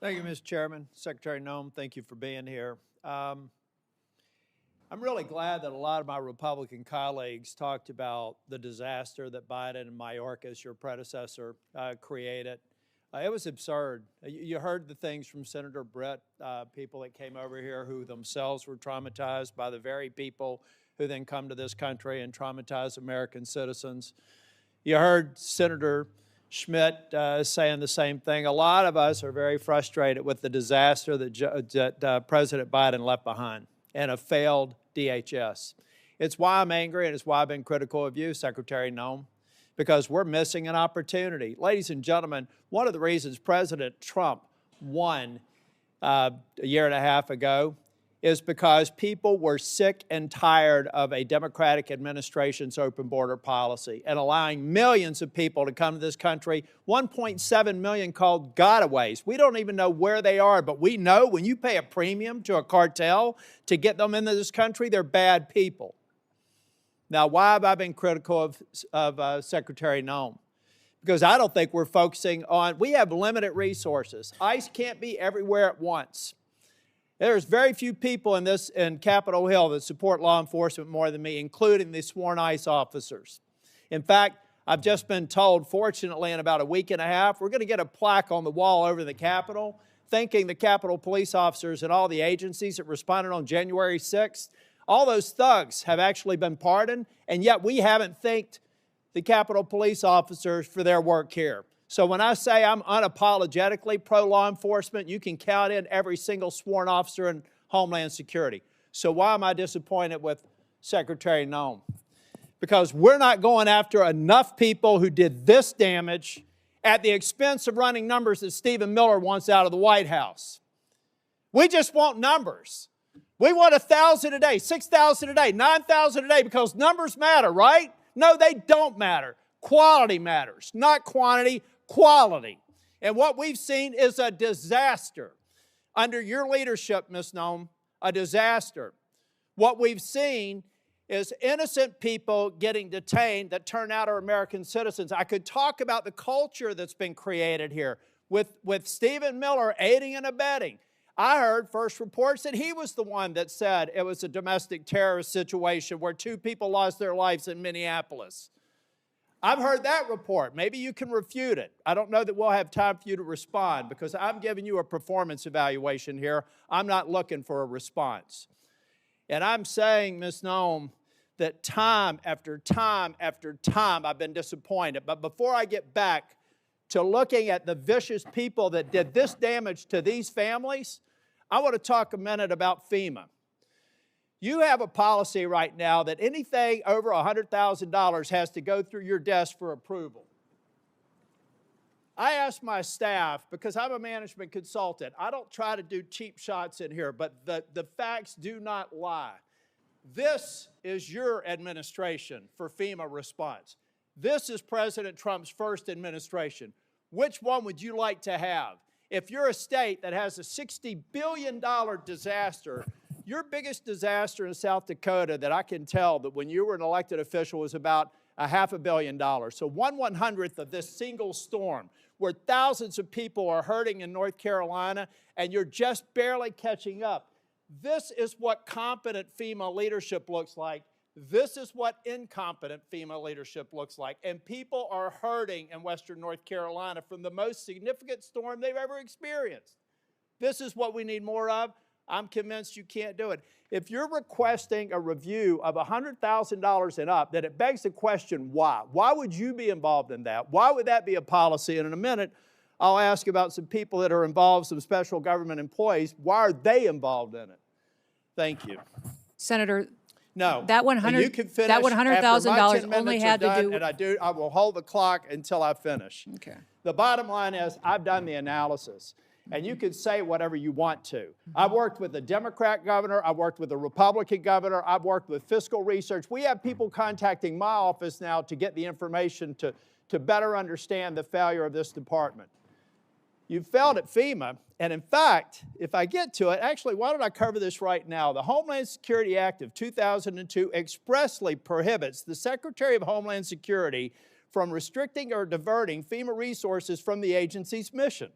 Thank you, Mr. Chairman. Secretary Noem, thank you for being here. I'm really glad that a lot of my Republican colleagues talked about the disaster that Biden and Mayorkas, your predecessor, created. It was absurd. You heard the things from Senator Brett, people that came over here who themselves were traumatized by the very people who then come to this country and traumatize American citizens. You heard Senator Schmidt saying the same thing. A lot of us are very frustrated with the disaster that President Biden left behind and a failed DHS. It's why I'm angry, and it's why I've been critical of you, Secretary Noem, because we're missing an opportunity. Ladies and gentlemen, one of the reasons President Trump won a year and a half ago is because people were sick and tired of a Democratic administration's open border policy and allowing millions of people to come to this country, 1.7 million called gotaways. We don't even know where they are, but we know when you pay a premium to a cartel to get them into this country, they're bad people. Now, why have I been critical of Secretary Noem? Because I don't think we're focusing on, we have limited resources. ICE can't be everywhere at once. There's very few people in Capitol Hill that support law enforcement more than me, including the sworn ICE officers. In fact, I've just been told, fortunately, in about a week and a half, we're going to get a plaque on the wall over the Capitol, thanking the Capitol police officers and all the agencies that responded on January 6th. All those thugs have actually been pardoned, and yet we haven't thanked the Capitol police officers for their work here. So when I say I'm unapologetically pro-law enforcement, you can count in every single sworn officer in Homeland Security. So why am I disappointed with Secretary Noem? Because we're not going after enough people who did this damage at the expense of running numbers that Stephen Miller wants out of the White House. We just want numbers. We want 1,000 a day, 6,000 a day, 9,000 a day because numbers matter, right? No, they don't matter. Quality matters, not quantity. Quality. And what we've seen is a disaster. Under your leadership, Ms. Noem, a disaster. What we've seen is innocent people getting detained that turn out are American citizens. I could talk about the culture that's been created here with Stephen Miller aiding and abetting. I heard first reports that he was the one that said it was a domestic terrorist situation where 2 people lost their lives in Minneapolis. I've heard that report. Maybe you can refute it. I don't know that we'll have time for you to respond because I'm giving you a performance evaluation here. I'm not looking for a response. And I'm saying, Ms. Noem, that time after time after time I've been disappointed. But before I get back to looking at the vicious people that did this damage to these families, I want to talk a minute about FEMA. You have a policy right now that anything over $100,000 has to go through your desk for approval. I asked my staff, because I'm a management consultant, I don't try to do cheap shots in here, but the facts do not lie. This is your administration for FEMA response. This is President Trump's first administration. Which one would you like to have? If you're a state that has a $60 billion disaster, your biggest disaster in South Dakota that I can tell that when you were an elected official was about $500 million. So 1/100th of this single storm where thousands of people are hurting in North Carolina and you're just barely catching up. This is what competent FEMA leadership looks like. This is what incompetent FEMA leadership looks like. And people are hurting in Western North Carolina from the most significant storm they've ever experienced. This is what we need more of. I'm convinced you can't do it. If you're requesting a review of $100,000 and up, then it begs the question, why? Why would you be involved in that? Why would that be a policy? And in a minute, I'll ask about some people that are involved, some special government employees. Why are they involved in it? Thank you. Senator, no, that $100,000 only had to do. And I will hold the clock until I finish. Okay. The bottom line is, I've done the analysis. And you can say whatever you want to. I've worked with a Democrat governor. I've worked with a Republican governor. I've worked with fiscal research. We have people contacting my office now to get the information to better understand the failure of this department. You failed at FEMA. And in fact, if I get to it, actually, why don't I cover this right now? The Homeland Security Act of 2002 expressly prohibits the Secretary of Homeland Security from restricting or diverting FEMA resources from the agency's mission.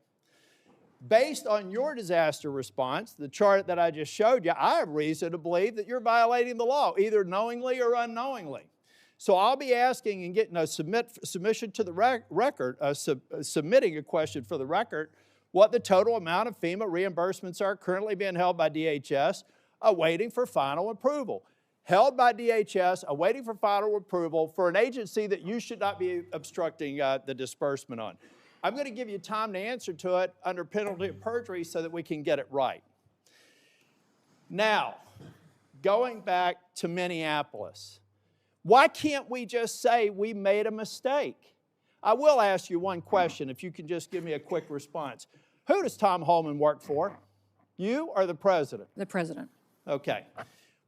Based on your disaster response, the chart that I just showed you, I have reason to believe that you're violating the law, either knowingly or unknowingly. So I'll be asking and getting a submission to the record, submitting a question for the record, what the total amount of FEMA reimbursements are currently being held by DHS, awaiting for final approval. Held by DHS, awaiting for final approval for an agency that you should not be obstructing the disbursement on. I'm going to give you time to answer to it under penalty of perjury so that we can get it right. Now, going back to Minneapolis, why can't we just say we made a mistake? I will ask you one question, if you can just give me a quick response. Who does Tom Holman work for? You or the president? The president. Okay.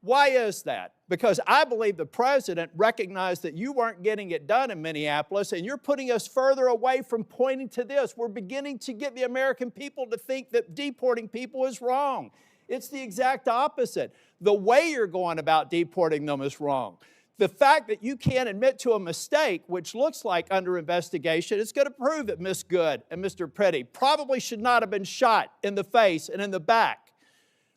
Why is that? Because I believe the president recognized that you weren't getting it done in Minneapolis, and you're putting us further away from pointing to this. We're beginning to get the American people to think that deporting people is wrong. It's the exact opposite. The way you're going about deporting them is wrong. The fact that you can't admit to a mistake, which looks like under investigation, is going to prove that Ms. Good and Mr. Petty probably should not have been shot in the face and in the back.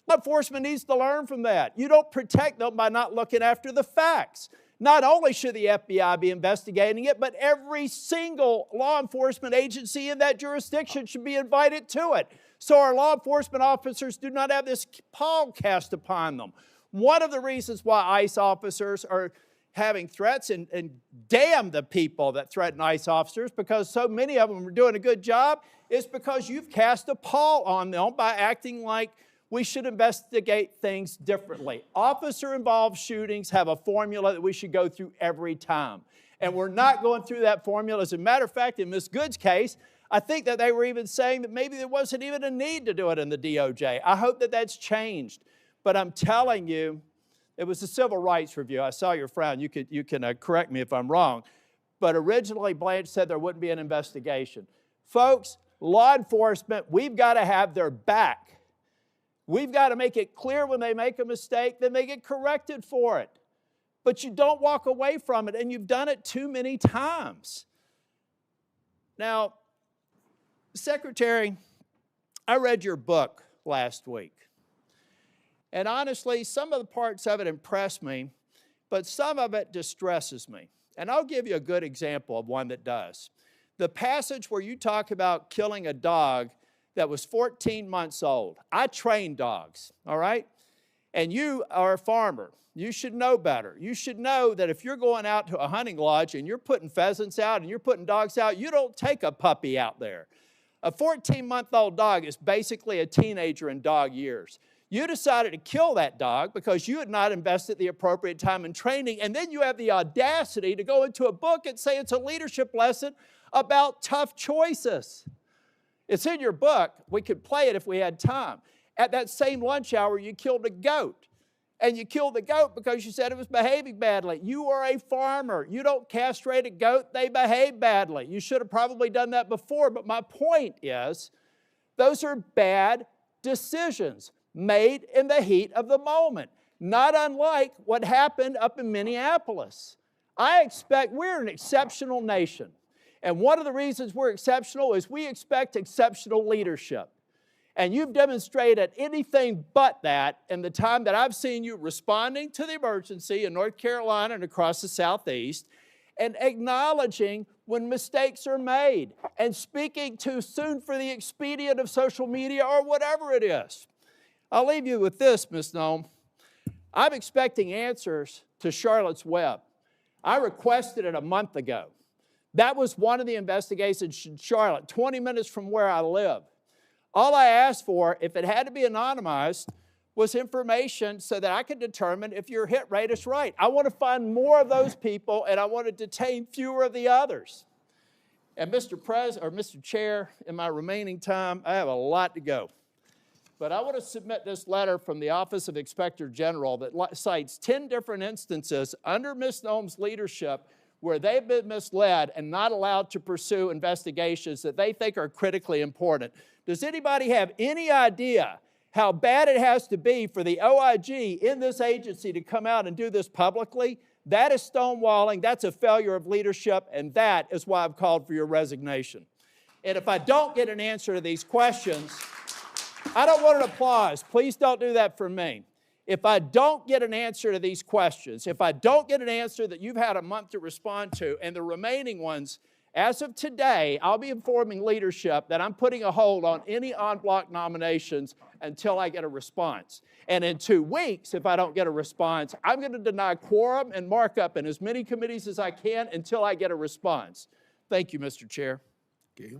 Law enforcement needs to learn from that. You don't protect them by not looking after the facts. Not only should the FBI be investigating it, but every single law enforcement agency in that jurisdiction should be invited to it, so our law enforcement officers do not have this pall cast upon them. One of the reasons why ICE officers are having threats, and damn the people that threaten ICE officers, because so many of them are doing a good job, is because you've cast a pall on them by acting like we should investigate things differently. Officer-involved shootings have a formula that we should go through every time. And we're not going through that formula. As a matter of fact, in Ms. Good's case, I think that they were even saying that maybe there wasn't even a need to do it in the DOJ. I hope that that's changed. But I'm telling you, it was a civil rights review. I saw your frown. You can correct me if I'm wrong. But originally, Blanche said there wouldn't be an investigation. Folks, law enforcement, we've got to have their back. We've got to make it clear when they make a mistake, then they get corrected for it. But you don't walk away from it, and you've done it too many times. Now, Secretary, I read your book last week. And honestly, some of the parts of it impressed me, but some of it distresses me. And I'll give you a good example of one that does. The passage where you talk about killing a dog that was 14 months old. I train dogs, all right? And you are a farmer. You should know better. You should know that if you're going out to a hunting lodge and you're putting pheasants out and you're putting dogs out, you don't take a puppy out there. A 14-month-old dog is basically a teenager in dog years. You decided to kill that dog because you had not invested the appropriate time in training, and then you have the audacity to go into a book and say it's a leadership lesson about tough choices. It's in your book. We could play it if we had time. At that same lunch hour, you killed a goat. And you killed the goat because you said it was behaving badly. You are a farmer. You don't castrate a goat. They behave badly. You should have probably done that before. But my point is, those are bad decisions made in the heat of the moment, not unlike what happened up in Minneapolis. We're an exceptional nation. And one of the reasons we're exceptional is we expect exceptional leadership. And you've demonstrated anything but that in the time that I've seen you responding to the emergency in North Carolina and across the Southeast, and acknowledging when mistakes are made, and speaking too soon for the expedient of social media or whatever it is. I'll leave you with this, Ms. Noem. I'm expecting answers to Charlotte's Web. I requested it a month ago. That was one of the investigations in Charlotte, 20 minutes from where I live. All I asked for, if it had to be anonymized, was information so that I could determine if your hit rate is right. I want to find more of those people, and I want to detain fewer of the others. And Mr. Chair, in my remaining time, I have a lot to go. But I want to submit this letter from the Office of Inspector General that cites 10 different instances under Ms. Noem's leadership where they've been misled and not allowed to pursue investigations that they think are critically important. Does anybody have any idea how bad it has to be for the OIG in this agency to come out and do this publicly? That is stonewalling, that's a failure of leadership, and that is why I've called for your resignation. And if I don't get an answer to these questions, I don't want an applause. Please don't do that for me. If I don't get an answer to these questions, if I don't get an answer that you've had a month to respond to, and the remaining ones, as of today, I'll be informing leadership that I'm putting a hold on any en bloc nominations until I get a response. And in 2 weeks, if I don't get a response, I'm going to deny quorum and markup in as many committees as I can until I get a response. Thank you, Mr. Chair. Okay.